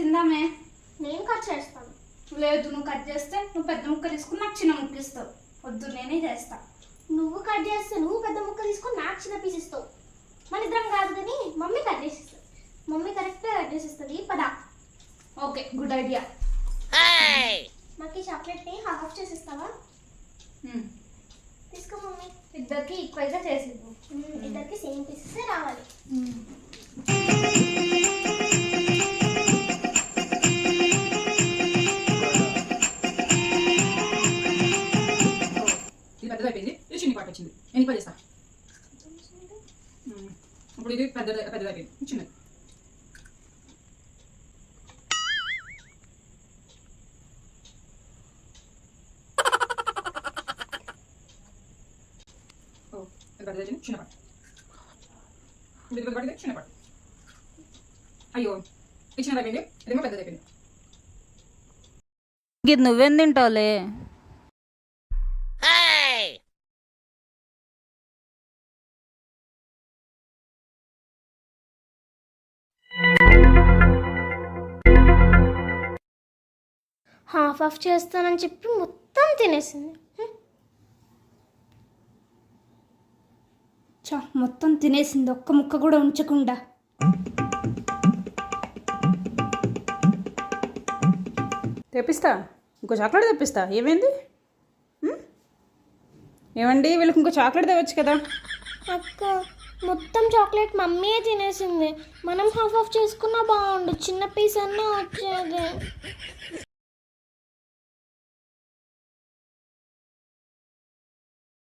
తిందామే. నేను కట్ చేస్తాను. లేదు, నువ్వు కట్ చేస్తే నువ్వు పెద్ద ముక్క తీసుకుని నాకు చిన్న ముక్క ఇస్తావు. వద్దు, నేనే చేస్తా. నువ్వు కట్ చేస్తే నువ్వు పెద్ద ముక్క తీసుకొని నాకు చిన్న పీస్ ఇస్తావు. మన ఇద్దరం కాదు కానీ మమ్మీ కట్ చేసిస్తుంది. మమ్మీ కరెక్ట్గా కట్ చేసిస్తుంది. పదా. Okay, good idea. మాకు ఈ చాక్లెట్ని హాఫ్ చేసిస్తావా? తీసుకో మమ్మీ. ఇద్దరికి ఈక్వల్గా చేసిద్దు. ఇద్దరికి సేమ్ పీసెస్ రావాలి. ఇది పెద్దది అయిపోయింది, ఇది చిన్న పాటు వచ్చింది. నేను ఈక్వల్ చేస్తా. ఇప్పుడు ఇది పెద్దది అయిపోయింది, చిన్నది. పెద్దది చిన్న పాటు, ఇది పెద్దది చిన్న పాటు. అయ్యో, ఇది చిన్నది అయిపోయింది, ఇదేమో పెద్దది అయిపోయింది. ఇది నువ్వేం తింటావులే. హాఫ్ చేస్తానని చెప్పి మొత్తం తినేసింది. మొత్తం తినేసింది, ఒక్క ముక్క కూడా ఉంచకుండా. తెప్పిస్తా, ఇంకో చాక్లెట్ తెప్పిస్తా. ఏమైంది? ఏమండి, వీళ్ళకి ఇంకో చాక్లెట్ తేవచ్చు కదా. అక్క, మొత్తం చాక్లెట్ మమ్మీయే తినేసింది. మనం హాఫ్ చేసుకున్నా బాగుండు, చిన్న పీస్ అన్నా వచ్చేది.